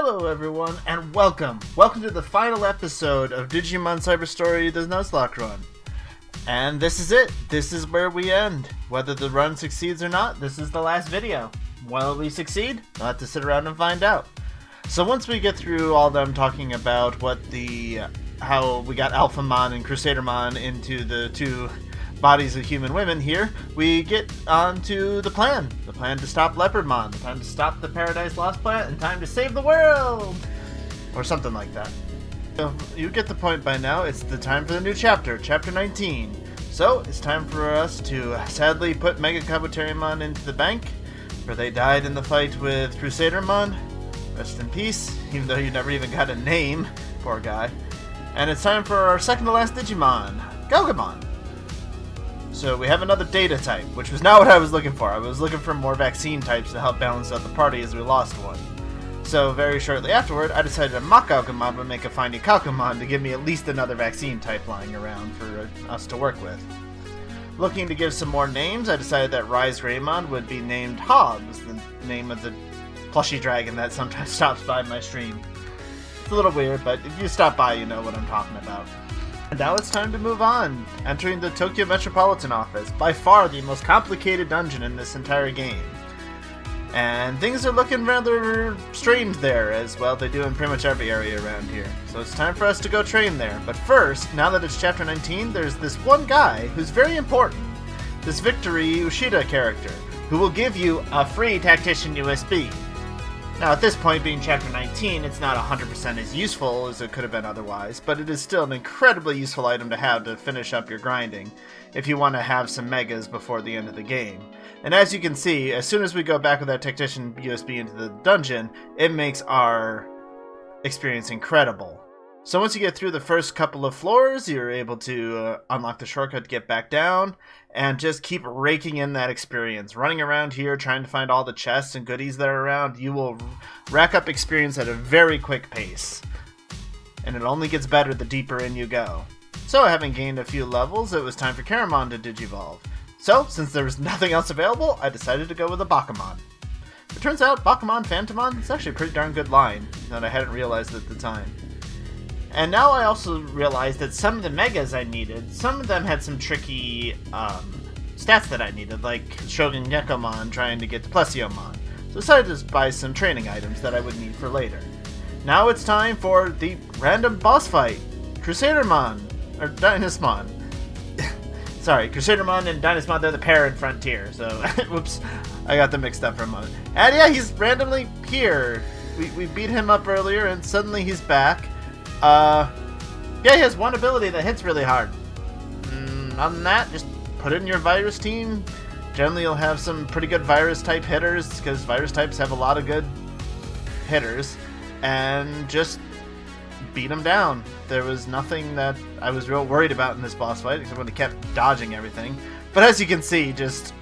Hello everyone, and welcome! Welcome to the final episode of Digimon Cyber Story, the Nuzlocke run. And this is it. This is where we end. Whether the run succeeds or not, this is the last video. Will we succeed? We'll have to sit around and find out. So once we get through all them talking about how we got Alphamon and Crusadermon into the two bodies of human women here, we get on to the plan. The plan to stop Leopardmon, the time to stop the Paradise Lost plant, and time to save the world! Or something like that. So you get the point by now. It's the time for the new chapter, Chapter 19. So it's time for us to sadly put Mega Kabuterimon into the bank, for they died in the fight with Crusadermon. Rest in peace, even though you never even got a name. Poor guy. And it's time for our second to last Digimon, Gaugamon. So we have another data type, which was not what I was looking for. I was looking for more vaccine types to help balance out the party as we lost one. So very shortly afterward, I decided to mock Gaugamon and make a Finding Kakumon to give me at least another vaccine type lying around for us to work with. Looking to give some more names, I decided that Rise Greymon would be named Hobbs, the name of the plushy dragon that sometimes stops by my stream. It's a little weird, but if you stop by, you know what I'm talking about. And now it's time to move on, entering the Tokyo Metropolitan Office, by far the most complicated dungeon in this entire game. And things are looking rather strange there, as well they do in pretty much every area around here. So it's time for us to go train there. But first, now that it's Chapter 19, there's this one guy who's very important. This Victory Ushida character, who will give you a free Tactician USB. Now, at this point, being Chapter 19, it's not 100% as useful as it could have been otherwise, but it is still an incredibly useful item to have to finish up your grinding, if you want to have some megas before the end of the game. And as you can see, as soon as we go back with that Tactician USB into the dungeon, it makes our experience incredible. So once you get through the first couple of floors, you're able to unlock the shortcut to get back down, and just keep raking in that experience. Running around here, trying to find all the chests and goodies that are around, you will rack up experience at a very quick pace. And it only gets better the deeper in you go. So having gained a few levels, it was time for Karamon to digivolve. So, since there was nothing else available, I decided to go with a Bakumon. It turns out, Bakumon Phantomon is actually a pretty darn good line that I hadn't realized at the time. And now I also realized that some of the megas I needed, some of them had some tricky stats that I needed, like Shogun Nekomon trying to get to Plesiomon. So I decided to buy some training items that I would need for later. Now it's time for the random boss fight. Crusadermon, or Dynasmon. Sorry, Crusadermon and Dynasmon, they're the pair in Frontier, so whoops, I got them mixed up for a moment. And yeah, he's randomly here. We beat him up earlier and suddenly he's back. Yeah, he has one ability that hits really hard. Other than that, just put it in your virus team. Generally, you'll have some pretty good virus type hitters, because virus types have a lot of good hitters. And just beat them down. There was nothing that I was real worried about in this boss fight, except when he kept dodging everything. But as you can see, just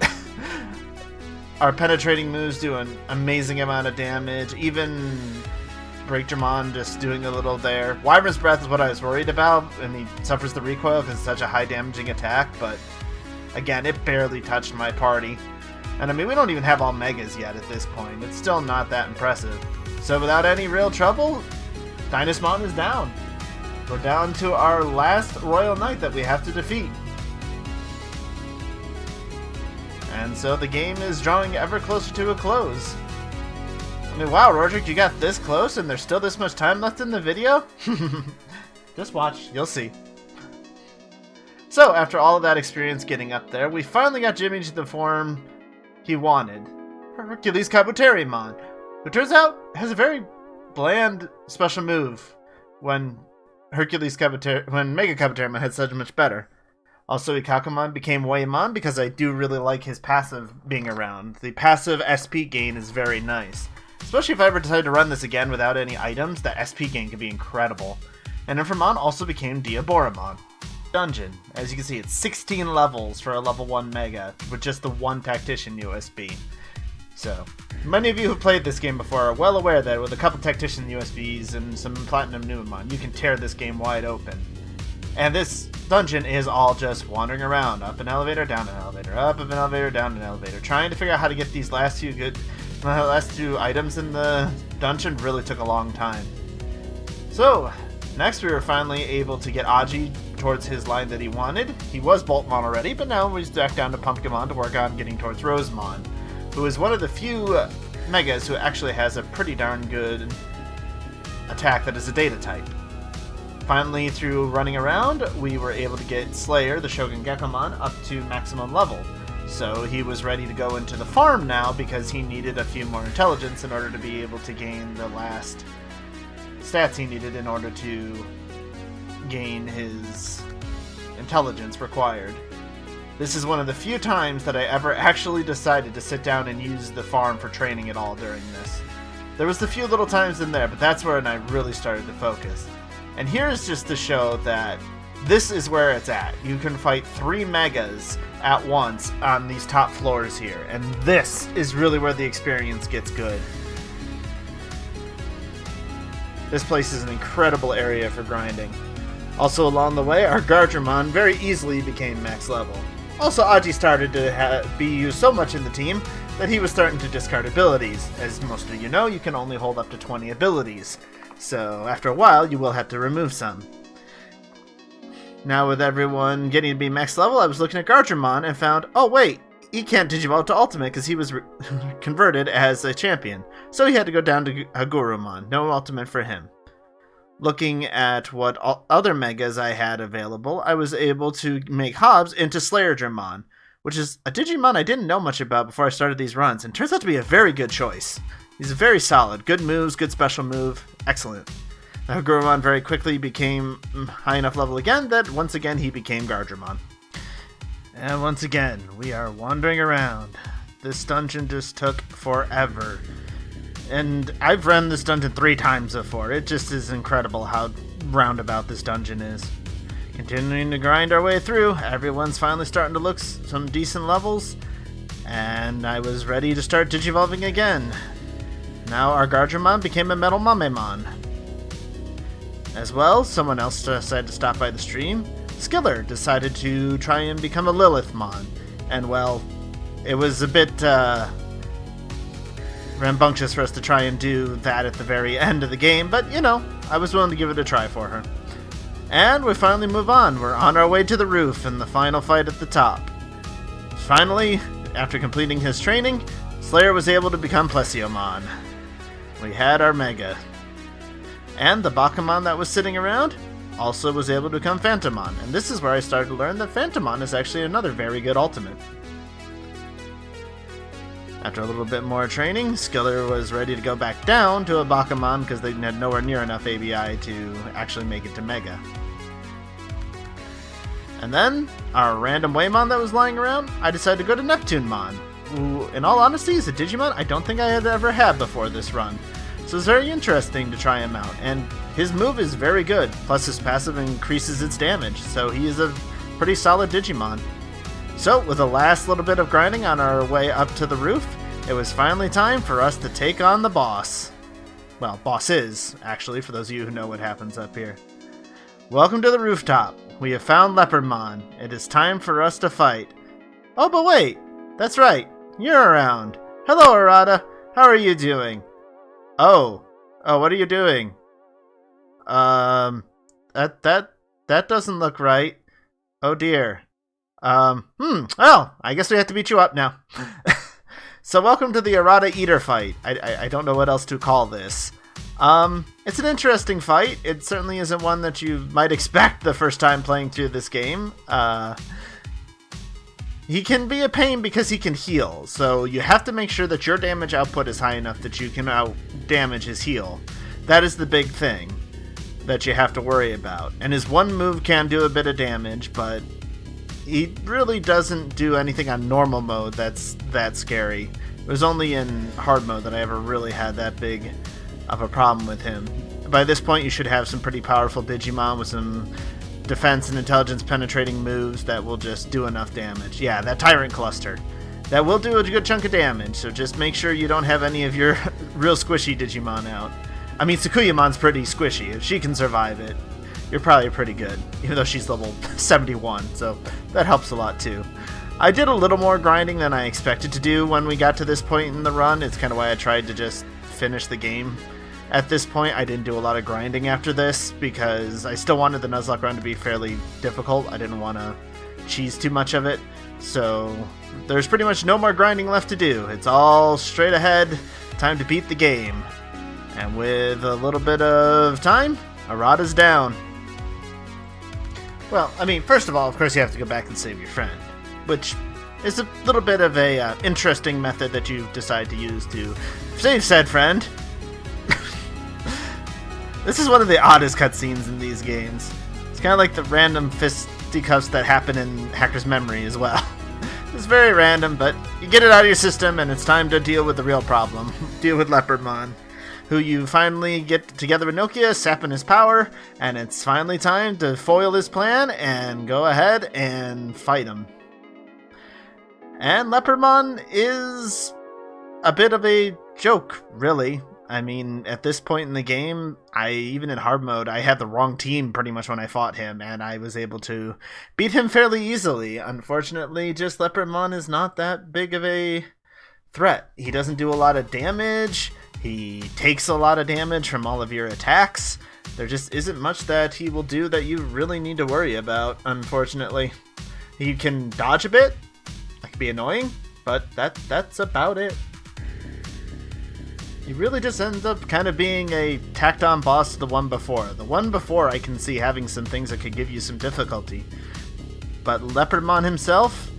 our penetrating moves do an amazing amount of damage. Even Breakdramon just doing a little there. Wyvern's Breath is what I was worried about, and he suffers the recoil because it's such a high damaging attack, but again, it barely touched my party. And I mean, we don't even have all megas yet at this point. It's still not that impressive. So without any real trouble, Dynasmon is down. We're down to our last Royal Knight that we have to defeat. And so the game is drawing ever closer to a close. I mean, wow, Rordrik, you got this close and there's still this much time left in the video? Just watch, you'll see. So, after all of that experience getting up there, we finally got Jimmy to the form he wanted. Hercules Kabuterimon, who turns out has a very bland special move when Mega Kabuterimon had such much better. Also, Ikakumon became Waymon because I do really like his passive being around. The passive SP gain is very nice. Especially if I ever decide to run this again without any items, the SP gain can be incredible. And Inframon also became Diaboromon. Dungeon. As you can see, it's 16 levels for a level 1 Mega, with just the one Tactician USB. So, many of you who played this game before are well aware that with a couple Tactician USBs and some Platinum Numemon, you can tear this game wide open. And this dungeon is all just wandering around, up an elevator, down an elevator, up an elevator, down an elevator, trying to figure out how to get these last two items in the dungeon really took a long time. So, next we were finally able to get Aji towards his line that he wanted. He was Boltmon already, but now he's back down to Pumpkinmon to work on getting towards Rosemon, who is one of the few Megas who actually has a pretty darn good attack that is a data type. Finally, through running around, we were able to get Slayer, the Shogun Gekomon, up to maximum level. So he was ready to go into the farm now because he needed a few more intelligence in order to be able to gain the last stats he needed in order to gain his intelligence required. This is one of the few times that I ever actually decided to sit down and use the farm for training at all during this. There was a few little times in there, but that's where I really started to focus. And here's just to show that this is where it's at. You can fight 3 Megas at once on these top floors here, and this is really where the experience gets good. This place is an incredible area for grinding. Also along the way, our Gardevoir very easily became max level. Also, Aji started to be used so much in the team that he was starting to discard abilities. As most of you know, you can only hold up to 20 abilities. So after a while, you will have to remove some. Now with everyone getting to be max level, I was looking at Gardevoir and found, oh wait, he can't digivolve to Ultimate because he was converted as a champion. So he had to go down to Agurumon. No Ultimate for him. Looking at what other Megas I had available, I was able to make Hobbs into Slayergermon, which is a Digimon I didn't know much about before I started these runs, and turns out to be a very good choice. He's very solid. Good moves, good special move. Excellent. Now, Agurumon very quickly became high enough level again that once again he became Gardevoir. And once again, we are wandering around. This dungeon just took forever. And I've run this dungeon 3 times before. It just is incredible how roundabout this dungeon is. Continuing to grind our way through, everyone's finally starting to look some decent levels, and I was ready to start digivolving again. Now our Gardevoir became a Metal Mamemon. As well, someone else decided to stop by the stream. Skiller decided to try and become a Lilithmon, and well, it was a bit rambunctious for us to try and do that at the very end of the game, but you know, I was willing to give it a try for her. And we finally move on. We're on our way to the roof and the final fight at the top. Finally, after completing his training, Slayer was able to become Plesiomon. We had our Mega. And the Bakumon that was sitting around also was able to become Phantomon, and this is where I started to learn that Phantomon is actually another very good ultimate. After a little bit more training, Skiller was ready to go back down to a Bakumon because they had nowhere near enough ABI to actually make it to Mega. And then, our random Waymon that was lying around, I decided to go to Neptunemon, who, in all honesty, is a Digimon I don't think I had ever had before this run. So it's very interesting to try him out, and his move is very good, plus his passive increases its damage, so he is a pretty solid Digimon. So, with the last little bit of grinding on our way up to the roof, it was finally time for us to take on the boss. Well, bosses, actually, for those of you who know what happens up here. Welcome to the rooftop. We have found Leopardmon. It is time for us to fight. Oh, but wait! That's right, you're around. Hello, Arata. How are you doing? Oh, what are you doing? That doesn't look right. Oh dear. Well, I guess we have to beat you up now. So welcome to the Arata Eater fight. I don't know what else to call this. It's an interesting fight. It certainly isn't one that you might expect the first time playing through this game. He can be a pain because he can heal, so you have to make sure that your damage output is high enough that you can out-damage his heal. That is the big thing that you have to worry about. And his one move can do a bit of damage, but he really doesn't do anything on normal mode that's that scary. It was only in hard mode that I ever really had that big of a problem with him. By this point, you should have some pretty powerful Digimon with some defense and intelligence penetrating moves that will just do enough damage. Yeah, that Tyrant Cluster. That will do a good chunk of damage, so just make sure you don't have any of your real squishy Digimon out. I mean, Tsukuyamon's pretty squishy. If she can survive it, you're probably pretty good, even though she's level 71, so that helps a lot too. I did a little more grinding than I expected to do when we got to this point in the run. It's kind of why I tried to just finish the game. At this point, I didn't do a lot of grinding after this because I still wanted the Nuzlocke run to be fairly difficult. I didn't want to cheese too much of it. So there's pretty much no more grinding left to do. It's all straight ahead, time to beat the game. And with a little bit of time, Arata's down. Well, I mean, first of all, of course you have to go back and save your friend, which is a little bit of a interesting method that you decide to use to save said friend. This is one of the oddest cutscenes in these games. It's kind of like the random fisticuffs that happen in Hacker's Memory as well. It's very random, but you get it out of your system and it's time to deal with the real problem. Deal with Leopardmon, who you finally get together with Nokia, sapping his power, and it's finally time to foil his plan and go ahead and fight him. And Leopardmon is a bit of a joke, really. I mean, at this point in the game, even in hard mode, I had the wrong team pretty much when I fought him, and I was able to beat him fairly easily. Unfortunately, just Leopardmon is not that big of a threat. He doesn't do a lot of damage. He takes a lot of damage from all of your attacks. There just isn't much that he will do that you really need to worry about, unfortunately. He can dodge a bit. That can be annoying, but that's about it. He really just ends up kind of being a tacked-on boss to the one before. The one before I can see having some things that could give you some difficulty. But Leopardmon himself,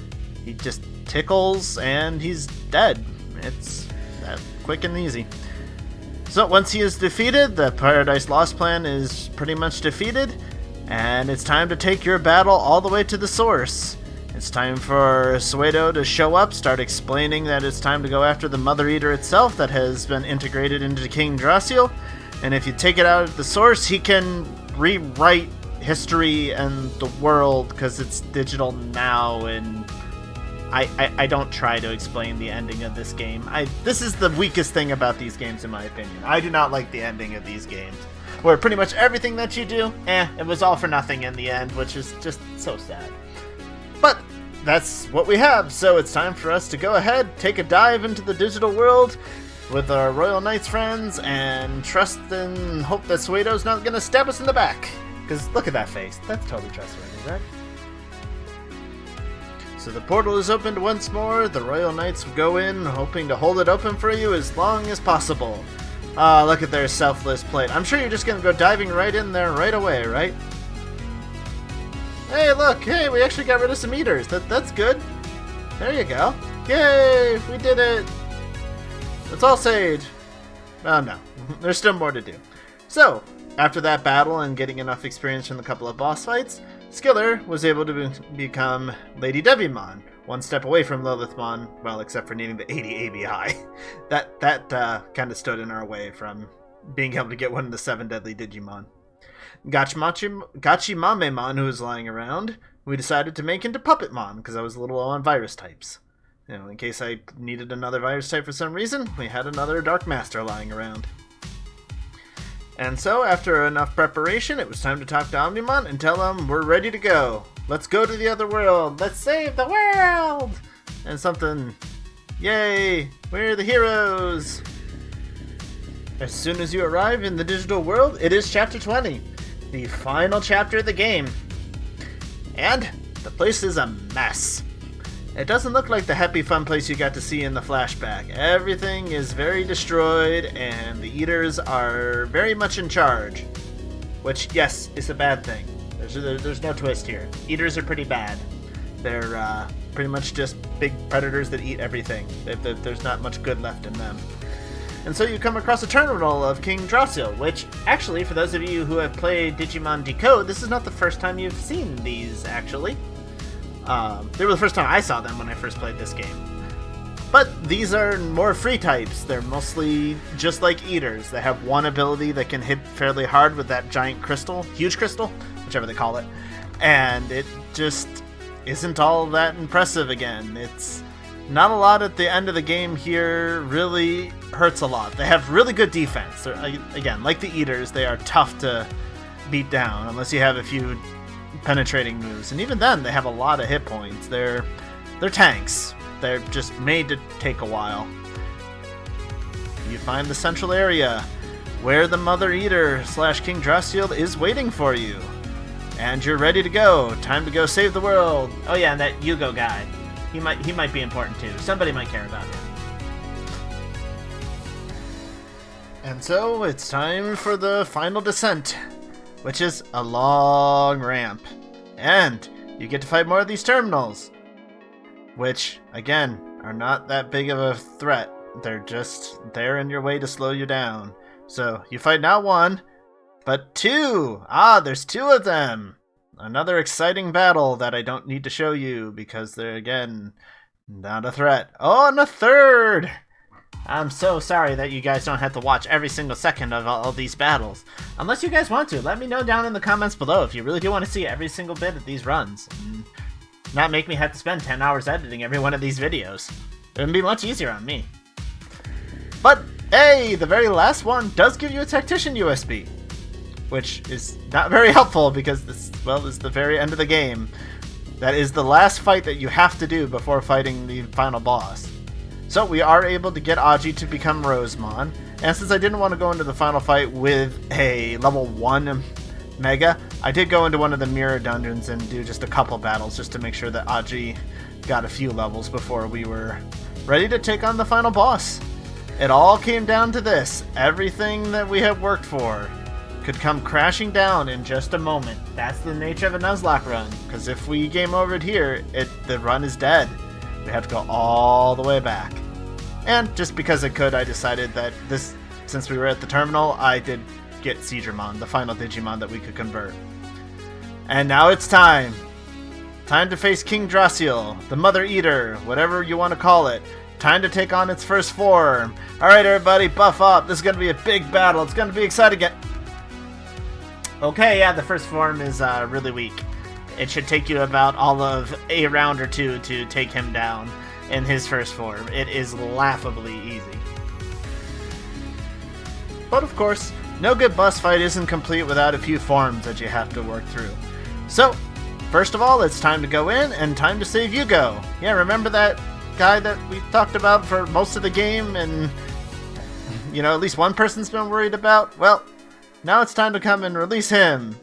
he just tickles and he's dead. It's that quick and easy. So once he is defeated, the Paradise Lost plan is pretty much defeated, and it's time to take your battle all the way to the source. It's time for Suedo to show up, start explaining that it's time to go after the Mother Eater itself that has been integrated into King Draciel. And if you take it out of the source, he can rewrite history and the world because it's digital now. And I don't try to explain the ending of this game. This is the weakest thing about these games, in my opinion. I do not like the ending of these games, where pretty much everything that you do, it was all for nothing in the end, which is just so sad. But that's what we have, so it's time for us to go ahead, take a dive into the digital world with our Royal Knights friends, and trust and hope that Suedo's not going to stab us in the back. Because look at that face. That's totally trustworthy, right? So the portal is opened once more. The Royal Knights go in, hoping to hold it open for you as long as possible. Look at their selfless plate. I'm sure you're just going to go diving right in there right away, right? Hey, look! Hey, we actually got rid of some eaters. That's good. There you go. Yay! We did it! It's all saved. Oh, no. There's still more to do. So, after that battle and getting enough experience from the couple of boss fights, Skiller was able to become Lady Devimon, one step away from Lilithmon, well, except for needing the 80 ABI. That kind of stood in our way from being able to get one of the 7 deadly Digimon. Gachimamemon, who was lying around, we decided to make into Puppetmon, because I was a little low on virus types. You know, in case I needed another virus type for some reason, we had another Dark Master lying around. And so, after enough preparation, it was time to talk to Omnimon and tell him we're ready to go. Let's go to the other world. Let's save the world! And something, yay, we're the heroes! As soon as you arrive in the digital world, it is Chapter 20. The final chapter of the game. And the place is a mess. It doesn't look like the happy fun place you got to see in the flashback. Everything is very destroyed and the eaters are very much in charge. Which, yes, is a bad thing. There's no twist here. Eaters are pretty bad. They're pretty much just big predators that eat everything. There's not much good left in them. And so you come across a terminal of King Draciel, which, actually, for those of you who have played Digimon Decode, this is not the first time you've seen these, actually. They were the first time I saw them when I first played this game. But these are more free types. They're mostly just like eaters. They have one ability that can hit fairly hard with that giant crystal, huge crystal, whichever they call it. And it just isn't all that impressive again. It's not a lot at the end of the game here really hurts a lot. They have really good defense. Again, like the eaters, they are tough to beat down unless you have a few penetrating moves. And even then, they have a lot of hit points. They're tanks. They're just made to take a while. you find the central area where the Mother Eater / King Draciel is waiting for you. And you're ready to go. Time to go save the world. Oh yeah, and that Yugo guy. He might be important too. Somebody might care about him. And so it's time for the final descent, which is a long ramp. And you get to fight more of these terminals, which, again, are not that big of a threat. They're just there in your way to slow you down. So you fight not one, but two! There's two of them! Another exciting battle that I don't need to show you because they're, again, not a threat. Oh, and a third! I'm so sorry that you guys don't have to watch every single second of all these battles. Unless you guys want to, let me know down in the comments below if you really do want to see every single bit of these runs. And not make me have to spend 10 hours editing every one of these videos. It would be much easier on me. But, hey, the very last one does give you a Tactician USB. Which is not very helpful because this, well, is the very end of the game. That is the last fight that you have to do before fighting the final boss. So we are able to get Aji to become Rosemon, and since I didn't want to go into the final fight with a level 1 Mega, I did go into one of the mirror dungeons and do just a couple battles just to make sure that Aji got a few levels before we were ready to take on the final boss. It all came down to this. Everything that we had worked for could come crashing down in just a moment. That's the nature of a Nuzlocke run, because if we game over it here, the run is dead. We have to go all the way back. And just because I could, I decided that since we were at the terminal, I did get Seedramon, the final Digimon that we could convert. And now it's time. Time to face King Draciel, the Mother Eater, whatever you want to call it. Time to take on its first form. Alright everybody, buff up. This is going to be a big battle. It's going to be exciting. Okay, yeah, the first form is really weak. It should take you about all of a round or two to take him down in his first form. It is laughably easy. But of course, no good boss fight isn't complete without a few forms that you have to work through. So, first of all, it's time to go in and time to save Yugo. Yeah, remember that guy that we talked about for most of the game and, you know, at least one person's been worried about? Well, now it's time to come and release him.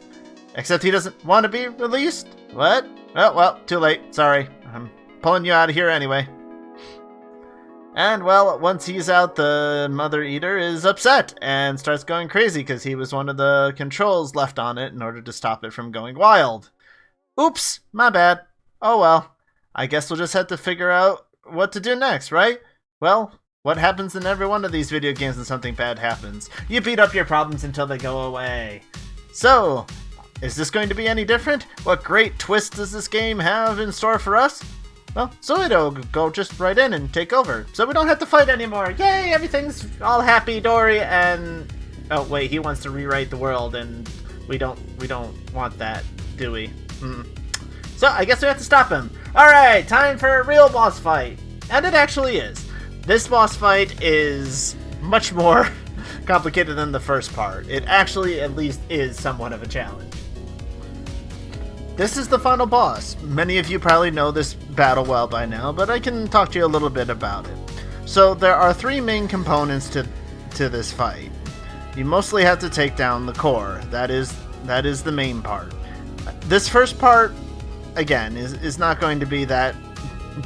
Except he doesn't want to be released? What? Oh, well, too late. Sorry. I'm pulling you out of here anyway. And, well, once he's out, the Mother Eater is upset and starts going crazy because he was one of the controls left on it in order to stop it from going wild. Oops, my bad. Oh, well. I guess we'll just have to figure out what to do next, right? Well, what happens in every one of these video games when something bad happens? You beat up your problems until they go away. So, is this going to be any different? What great twist does this game have in store for us? Well, Zoido will go just right in and take over, so we don't have to fight anymore. Yay, everything's all happy-dory, and... Oh, wait, he wants to rewrite the world, and we don't want that, do we? So, I guess we have to stop him. Alright, time for a real boss fight. And it actually is. This boss fight is much more complicated than the first part. It actually, at least, is somewhat of a challenge. This is the final boss. Many of you probably know this battle well by now, but I can talk to you a little bit about it. So there are three main components to this fight. You mostly have to take down the core. That is the main part. This first part, again, is not going to be that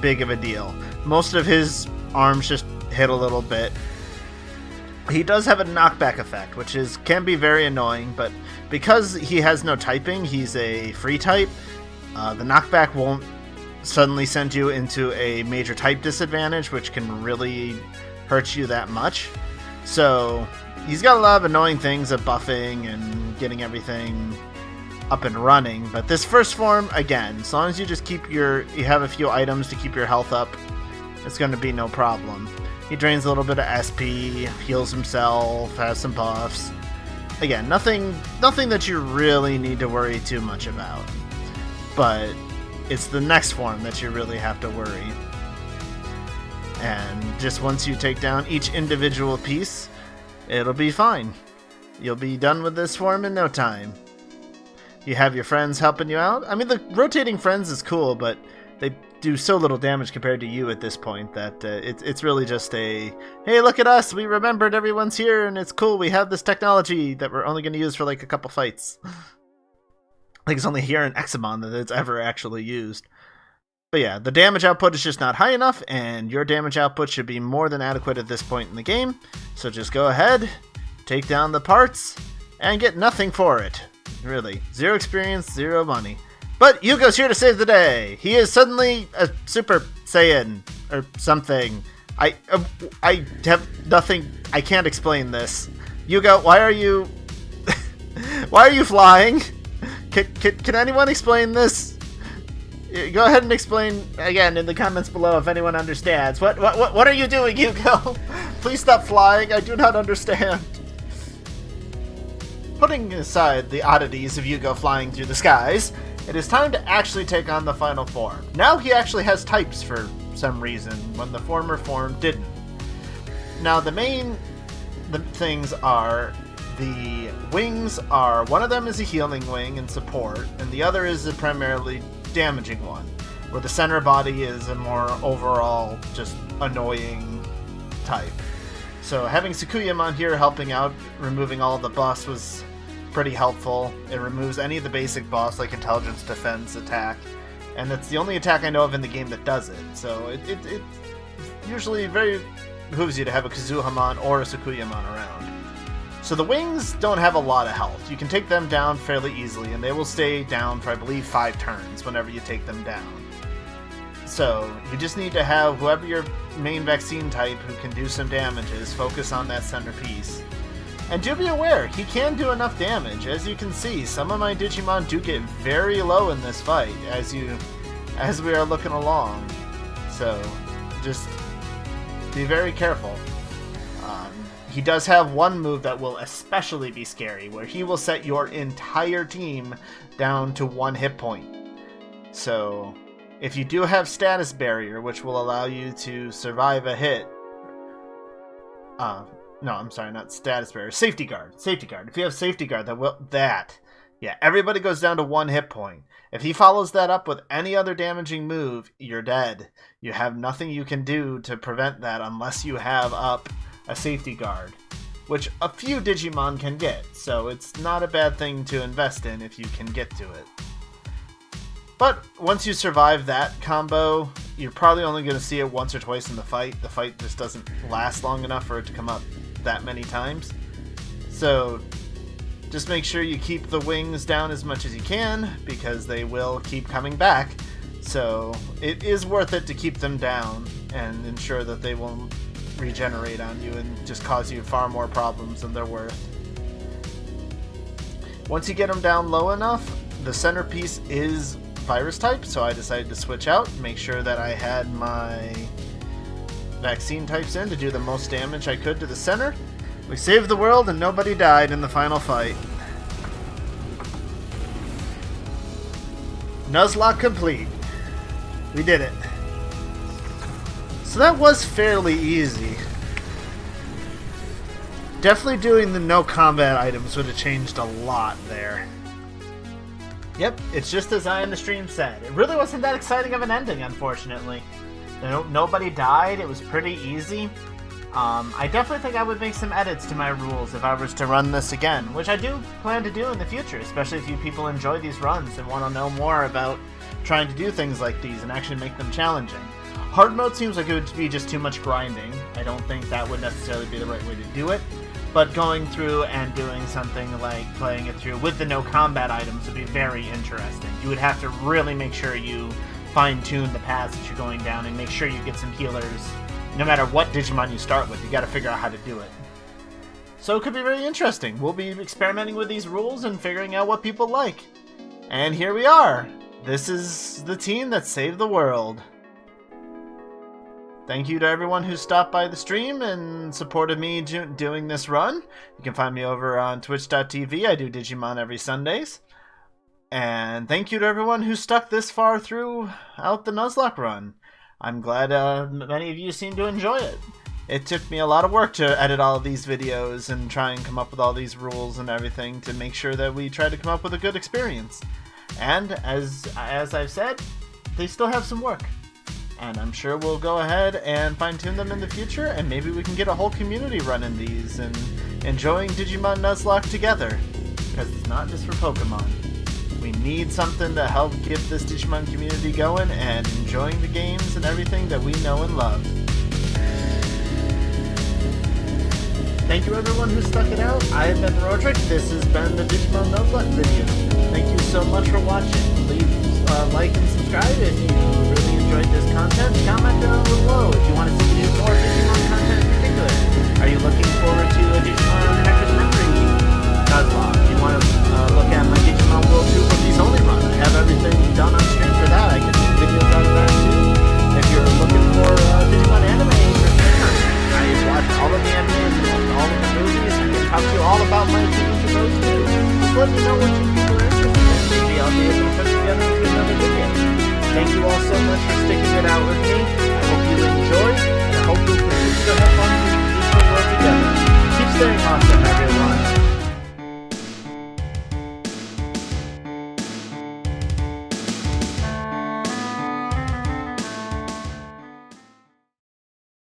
big of a deal. Most of his arms just hit a little bit. He does have a knockback effect, which can be very annoying, but because he has no typing, he's a free type, the knockback won't suddenly send you into a major type disadvantage, which can really hurt you that much. So he's got a lot of annoying things of buffing and getting everything up and running, but this first form, again, as long as you just you have a few items to keep your health up, it's going to be no problem. He drains a little bit of SP, heals himself, has some buffs. Again, nothing that you really need to worry too much about. But it's the next form that you really have to worry. And just once you take down each individual piece, it'll be fine. You'll be done with this form in no time. You have your friends helping you out. I mean, the rotating friends is cool, but do so little damage compared to you at this point that it's really just a, hey, look at us, we remembered everyone's here and it's cool, we have this technology that we're only going to use for like a couple fights. I think it's only here in Examon that it's ever actually used. But yeah, the damage output is just not high enough, and your damage output should be more than adequate at this point in the game. So just go ahead, take down the parts, and get nothing for it. Really. 0 experience, 0 money. But Yugo's here to save the day. He is suddenly a Super Saiyan, or something. I have nothing, I can't explain this. Yugo, why are you... why are you flying? Can anyone explain this? Go ahead and explain again in the comments below if anyone understands. What are you doing, Yugo? Please stop flying. I do not understand. Putting aside the oddities of Yugo flying through the skies, it is time to actually take on the final form. Now he actually has types for some reason, when the former form didn't. Now the things are, the wings are, one of them is a healing wing and support, and the other is a primarily damaging one, where the center body is a more overall just annoying type. So having Sukuyamon here helping out, removing all the boss was pretty helpful. It removes any of the basic boss like intelligence, defense, attack, and it's the only attack I know of in the game that does it. So it usually very behooves you to have a Kazuhamon or a Sukuyamon around. So the wings don't have a lot of health. You can take them down fairly easily, and they will stay down for, I believe, 5 turns whenever you take them down. So you just need to have whoever your main vaccine type who can do some damages focus on that centerpiece. And do be aware, he can do enough damage. As you can see, some of my Digimon do get very low in this fight as we are looking along. So just be very careful. He does have one move that will especially be scary, where he will set your entire team down to 1 hit point. So, if you do have Status Barrier, which will allow you to survive a hit... no, I'm sorry, not Status Barrier. Safety Guard. Safety Guard. If you have Safety Guard, yeah, everybody goes down to 1 hit point. If he follows that up with any other damaging move, you're dead. You have nothing you can do to prevent that unless you have up a Safety Guard, which a few Digimon can get, so it's not a bad thing to invest in if you can get to it. But once you survive that combo, you're probably only going to see it once or twice in the fight. The fight just doesn't last long enough for it to come up that many times. So just make sure you keep the wings down as much as you can, because they will keep coming back. So it is worth it to keep them down and ensure that they won't regenerate on you and just cause you far more problems than they're worth. Once you get them down low enough, the centerpiece is virus type, so I decided to switch out, make sure that I had my vaccine types in to do the most damage I could to the center. We saved the world and nobody died in the final fight. Nuzlocke complete. We did it. So that was fairly easy. Definitely doing the no combat items would have changed a lot there. Yep, it's just as I in the stream said. It really wasn't that exciting of an ending, unfortunately. Nobody died, it was pretty easy. I definitely think I would make some edits to my rules if I was to run this again, which I do plan to do in the future, especially if you people enjoy these runs and want to know more about trying to do things like these and actually make them challenging. Hard mode seems like it would be just too much grinding. I don't think that would necessarily be the right way to do it. But going through and doing something like playing it through with the no combat items would be very interesting. You would have to really make sure you fine-tune the paths that you're going down and make sure you get some healers. No matter what Digimon you start with, you gotta figure out how to do it. So it could be very interesting. We'll be experimenting with these rules and figuring out what people like. And here we are. This is the team that saved the world. Thank you to everyone who stopped by the stream and supported me doing this run. You can find me over on twitch.tv. I do Digimon every Sundays. And thank you to everyone who stuck this far throughout the Nuzlocke run. I'm glad many of you seem to enjoy it. It took me a lot of work to edit all of these videos and try and come up with all these rules and everything to make sure that we try to come up with a good experience. And as I've said, they still have some work. and I'm sure we'll go ahead and fine-tune them in the future, and maybe we can get a whole community running these and enjoying Digimon Nuzlocke together, because it's not just for Pokemon. We need something to help get this Digimon community going and enjoying the games and everything that we know and love. Thank you everyone who stuck it out. I have been Rordrik. This has been the Digimon Nuzlocke video. Thank you so much for watching. Leave like and subscribe if you really enjoyed this content. Comment down below if you want to see more Digimon content in particular. Are you looking forward to a Digimon Hackers Memory Nuzlocke? You want to look at my Digimon World 2 Rookies Only run? I have everything done on screen for that. I can make videos out of that too. If you're looking for Digimon anime reviews, I watch all of the animes and all of the movies. I can talk to you all about my opinion for those too. Just let me know what you people are interested in. Maybe I'll be able to put together into another video. Thank you all so much for sticking it out with me. I hope you enjoyed, and I hope you'll continue to have fun with the Digimon world together. Keep staying awesome, everyone.